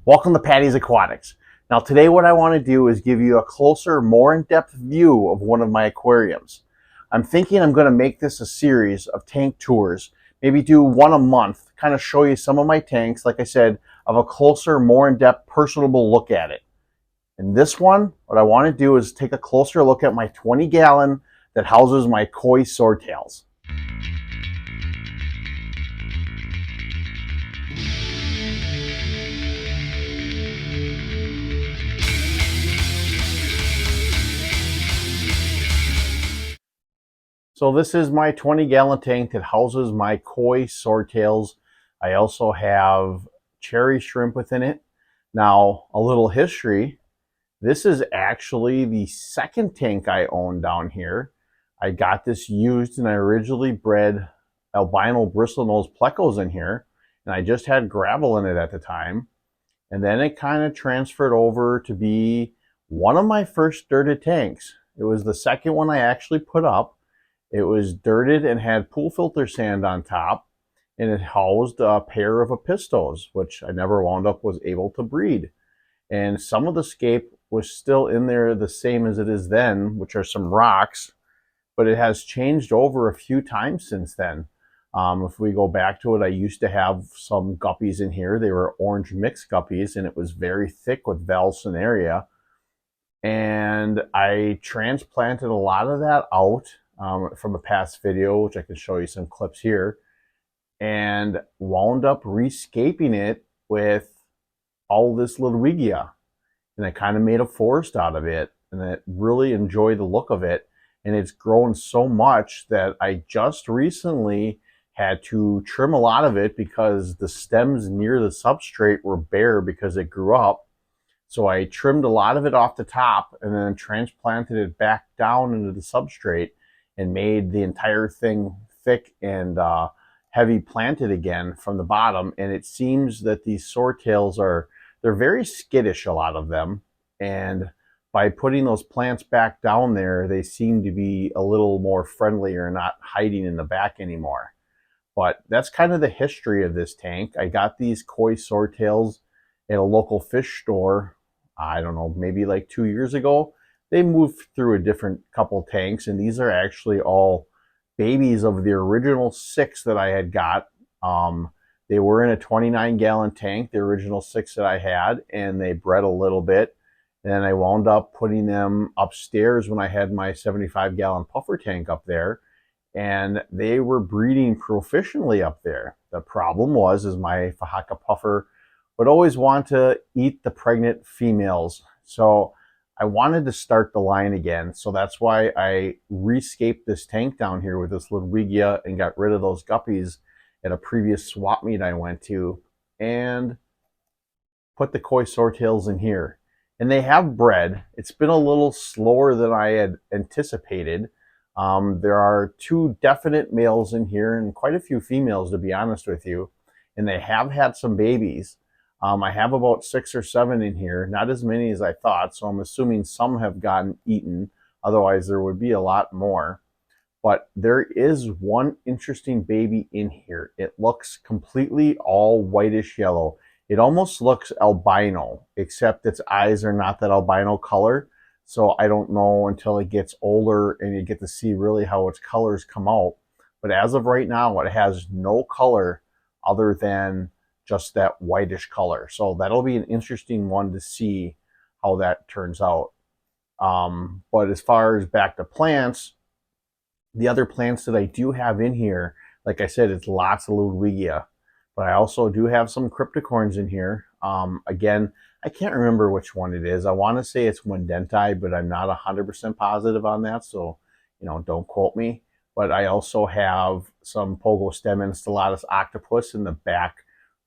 Welcome to Patty's Aquatics. Now today what I want to do is give you a closer, more in-depth view of one of my aquariums. I'm thinking I'm going to make this a series of tank tours, maybe do one a month, kind of show you some of my tanks, like I said, of a closer, more in-depth, personable look at it. In this one, what I want to do is take a closer look at my 20-gallon that houses my Koi Swordtails. So this is my 20-gallon tank that houses my Koi Swordtails. I also have cherry shrimp within it. Now, a little history. This is actually the second tank I own down here. I got this used and I originally bred albino bristlenose plecos in here. And I just had gravel in it at the time. And then it kind of transferred over to be one of my first dirted tanks. It was the second one I actually put up. It was dirted and had pool filter sand on top, and it housed a pair of apistos, which I never wound up was able to breed. And some of the scape was still in there the same as it is then, which are some rocks, but it has changed over a few times since then. If we go back to it, I used to have some guppies in here. They were orange mixed guppies, and it was very thick with Valsinaria. And I transplanted a lot of that out from a past video, which I can show you some clips here, and wound up rescaping it with all this Ludwigia. And I kind of made a forest out of it, and I really enjoy the look of it. And it's grown so much that I just recently had to trim a lot of it because the stems near the substrate were bare because it grew up. So I trimmed a lot of it off the top and then transplanted it back down into the substrate and made the entire thing thick and heavy planted again from the bottom. And it seems that these swordtails they're very skittish, a lot of them. And by putting those plants back down there, they seem to be a little more friendly or not hiding in the back anymore. But that's kind of the history of this tank. I got these Koi Swordtails at a local fish store, I don't know, maybe like 2 years ago. They moved through a different couple tanks, and these are actually all babies of the original 6 that I had got. They were in a 29-gallon tank, the original 6 that I had, and they bred a little bit. And then I wound up putting them upstairs when I had my 75-gallon puffer tank up there, and they were breeding proficiently up there. The problem is my Fahaka puffer would always want to eat the pregnant females. So I wanted to start the line again. So that's why I rescaped this tank down here with this Ludwigia and got rid of those guppies at a previous swap meet I went to and put the Koi Swordtails in here. And they have bred. It's been a little slower than I had anticipated. There are 2 definite males in here and quite a few females, to be honest with you. And they have had some babies. I have about 6 or 7 in here, not as many as I thought, so I'm assuming some have gotten eaten. Otherwise, there would be a lot more. But there is one interesting baby in here. It looks completely all whitish yellow. It almost looks albino, except its eyes are not that albino color. So I don't know until it gets older and you get to see really how its colors come out. But as of right now, it has no color other than just that whitish color. So that'll be an interesting one to see how that turns out. But as far as back to plants, the other plants that I do have in here, like I said, it's lots of Ludwigia. But I also do have some cryptocorns in here. Again, I can't remember which one it is. I want to say it's Wendenti, but I'm not 100% positive on that. So, don't quote me. But I also have some Pogo stem Enstellatus octopus in the back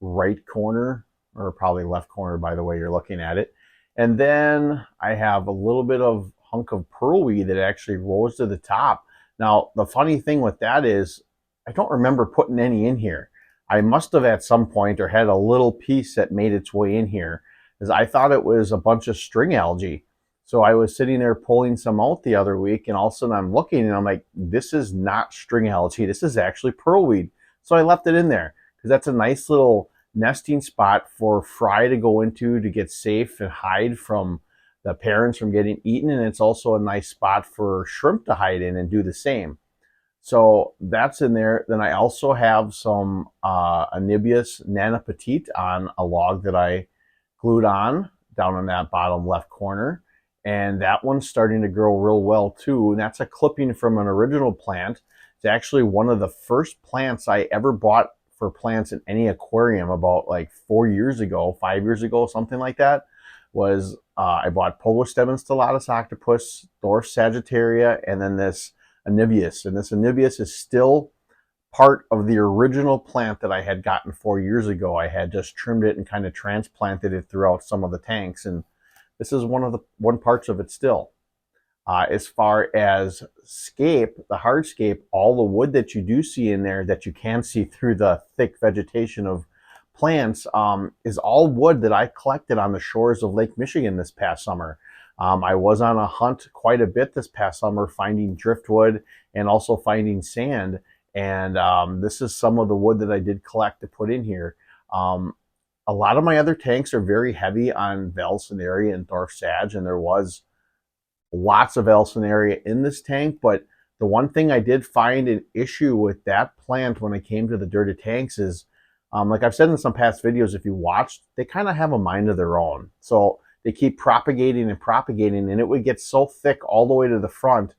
right corner, or probably left corner by the way you're looking at it. And then I have a little bit of hunk of pearlweed that actually rose to the top. Now, the funny thing with that is I don't remember putting any in here. I must have at some point or had a little piece that made its way in here, because I thought it was a bunch of string algae. So I was sitting there pulling some out the other week, and all of a sudden I'm looking and I'm like, this is not string algae. This is actually pearlweed. So I left it in there because that's a nice little nesting spot for fry to go into to get safe and hide from the parents from getting eaten. And it's also a nice spot for shrimp to hide in and do the same. So that's in there. Then I also have some Anibius Nana Petite on a log that I glued on down in that bottom left corner. And that one's starting to grow real well too. And that's a clipping from an original plant. It's actually one of the first plants I ever bought for plants in any aquarium about like 4 years ago, 5 years ago, something like that. Was I bought Polostemon stellatus octopus, Dwarf Sagittaria, and then this Anibius. And this Anibius is still part of the original plant that I had gotten 4 years ago. I had just trimmed it and kind of transplanted it throughout some of the tanks, and this is one parts of it still. As far as scape, the hardscape, all the wood that you do see in there that you can see through the thick vegetation of plants is all wood that I collected on the shores of Lake Michigan this past summer. I was on a hunt quite a bit this past summer, finding driftwood and also finding sand. And this is some of the wood that I did collect to put in here. A lot of my other tanks are very heavy on Valsinaria and Dwarf Sag, and there was lots of Valsinaria in this tank. But the one thing I did find an issue with that plant when it came to the dirty tanks is, like I've said in some past videos, if you watched, they kind of have a mind of their own. So they keep propagating and propagating, and it would get so thick all the way to the front.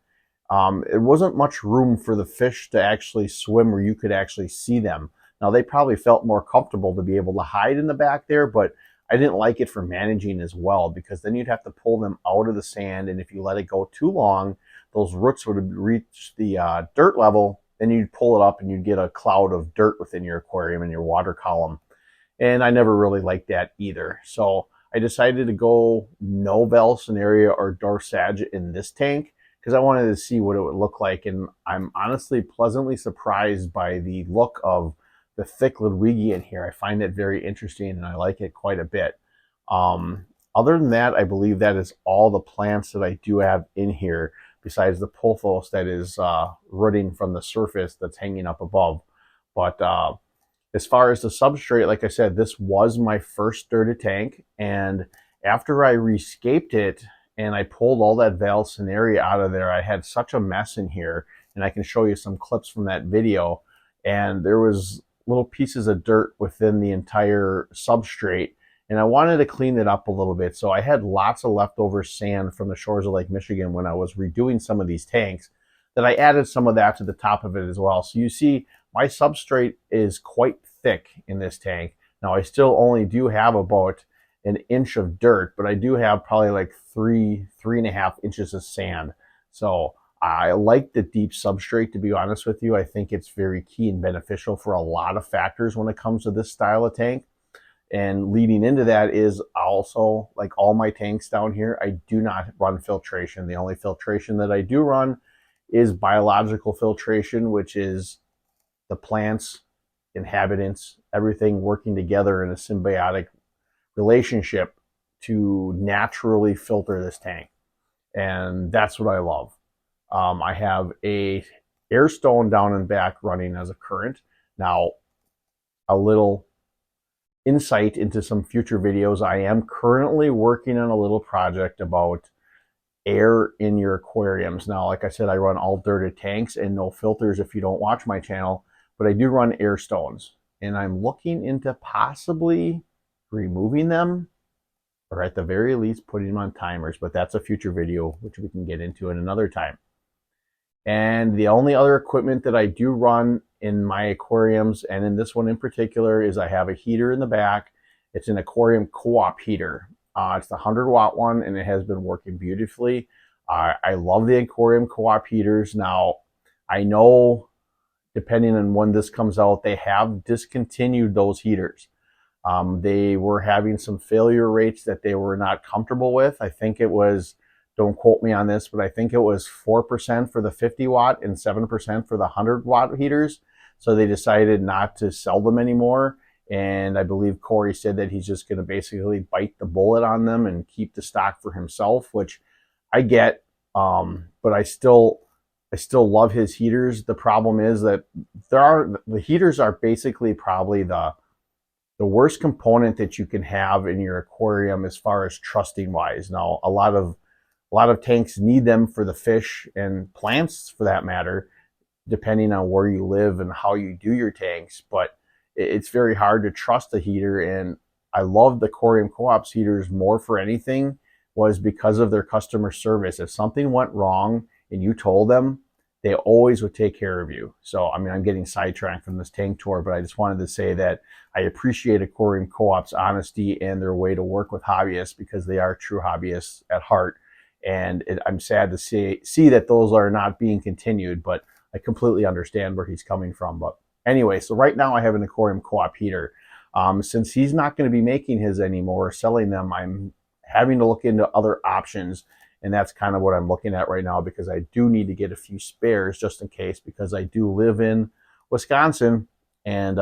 It wasn't much room for the fish to actually swim where you could actually see them. Now, they probably felt more comfortable to be able to hide in the back there, but I didn't like it for managing as well, because then you'd have to pull them out of the sand, and if you let it go too long, those roots would reach the dirt level, and you'd pull it up and you'd get a cloud of dirt within your aquarium and your water column. And I never really liked that either. So I decided to go no Valsinaria or Dwarf Sag in this tank, because I wanted to see what it would look like. And I'm honestly pleasantly surprised by the look of the thick Ludwigi in here. I find it very interesting, and I like it quite a bit. Other than that, I believe that is all the plants that I do have in here, besides the pothos that is rooting from the surface that's hanging up above. But as far as the substrate, like I said, this was my first dirty tank. And after I rescaped it and I pulled all that Valsinaria out of there, I had such a mess in here. And I can show you some clips from that video. And there was little pieces of dirt within the entire substrate. And I wanted to clean it up a little bit. So I had lots of leftover sand from the shores of Lake Michigan when I was redoing some of these tanks, that I added some of that to the top of it as well. So you see, my substrate is quite thick in this tank. Now, I still only do have about an inch of dirt, but I do have probably like 3.5 inches of sand. So I like the deep substrate, to be honest with you. I think it's very key and beneficial for a lot of factors when it comes to this style of tank. And leading into that is also, like all my tanks down here, I do not run filtration. The only filtration that I do run is biological filtration, which is the plants, inhabitants, everything working together in a symbiotic relationship to naturally filter this tank. And that's what I love. I have a air stone down and back running as a current. Now, a little insight into some future videos. I am currently working on a little project about air in your aquariums. Now, like I said, I run all dirty tanks and no filters if you don't watch my channel, but I do run air stones, and I'm looking into possibly removing them, or at the very least putting them on timers, but that's a future video, which we can get into in another time. And the only other equipment that I do run in my aquariums, and in this one in particular, is I have a heater in the back. It's an aquarium co-op heater. It's the 100-watt one, and it has been working beautifully. I love the aquarium co-op heaters. Now, I know, depending on when this comes out, they have discontinued those heaters. They were having some failure rates that they were not comfortable with. I think it was, don't quote me on this, but I think it was 4% for the 50-watt and 7% for the 100-watt heaters. So they decided not to sell them anymore. And I believe Corey said that he's just going to basically bite the bullet on them and keep the stock for himself, which I get. But I still love his heaters. The problem is that the heaters are basically probably the the worst component that you can have in your aquarium as far as trusting wise. Now, a lot of tanks need them for the fish and plants for that matter, depending on where you live and how you do your tanks. But it's very hard to trust a heater. And I love the Aquarium Co-op's heaters more for anything was because of their customer service. If something went wrong and you told them, they always would take care of you. So, I mean, I'm getting sidetracked from this tank tour, but I just wanted to say that I appreciate Aquarium Co-op's honesty and their way to work with hobbyists, because they are true hobbyists at heart. And I'm sad to see that those are not being continued, but I completely understand where he's coming from. But anyway, so right now I have an Aquarium Co-op heater. Since he's not going to be making his anymore, selling them, I'm having to look into other options. And that's kind of what I'm looking at right now, because I do need to get a few spares just in case, because I do live in Wisconsin and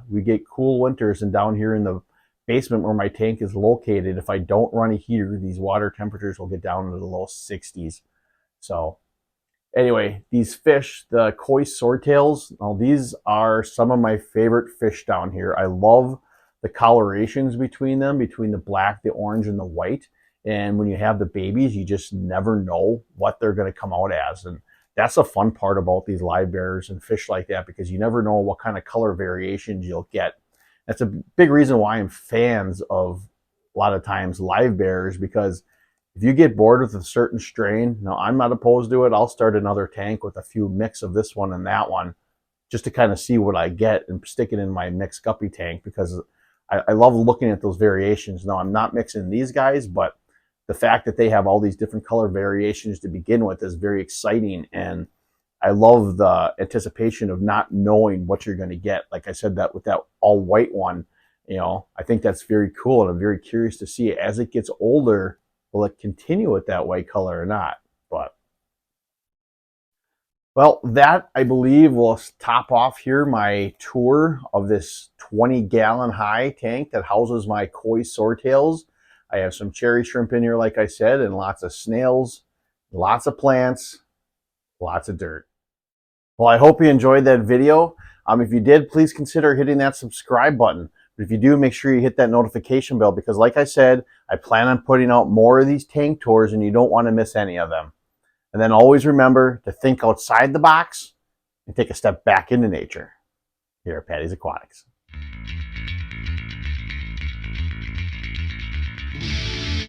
we get cool winters. And down here in the basement where my tank is located, if I don't run a heater, these water temperatures will get down into the low 60s. So anyway, these fish, the Koi Swordtails, now these are some of my favorite fish down here. I love the colorations between them, between the black, the orange, and the white. And when you have the babies, you just never know what they're going to come out as. And that's the fun part about these live bears and fish like that, because you never know what kind of color variations you'll get. That's a big reason why I'm fans of a lot of times live bears, because if you get bored with a certain strain, now I'm not opposed to it. I'll start another tank with a few mix of this one and that one just to kind of see what I get and stick it in my mixed guppy tank, because I love looking at those variations. Now, I'm not mixing these guys, but the fact that they have all these different color variations to begin with is very exciting. And I love the anticipation of not knowing what you're going to get. Like I said, that with that all white one, you know, I think that's very cool. And I'm very curious to see as it gets older, will it continue with that white color or not? But, well, that I believe will top off here my tour of this 20-gallon high tank that houses my Koi Swordtails. I have some cherry shrimp in here, like I said, and lots of snails, lots of plants, lots of dirt. Well, I hope you enjoyed that video. If you did, please consider hitting that subscribe button. But if you do, make sure you hit that notification bell, because like I said, I plan on putting out more of these tank tours and you don't want to miss any of them. And then always remember to think outside the box and take a step back into nature here at Patty's Aquatics.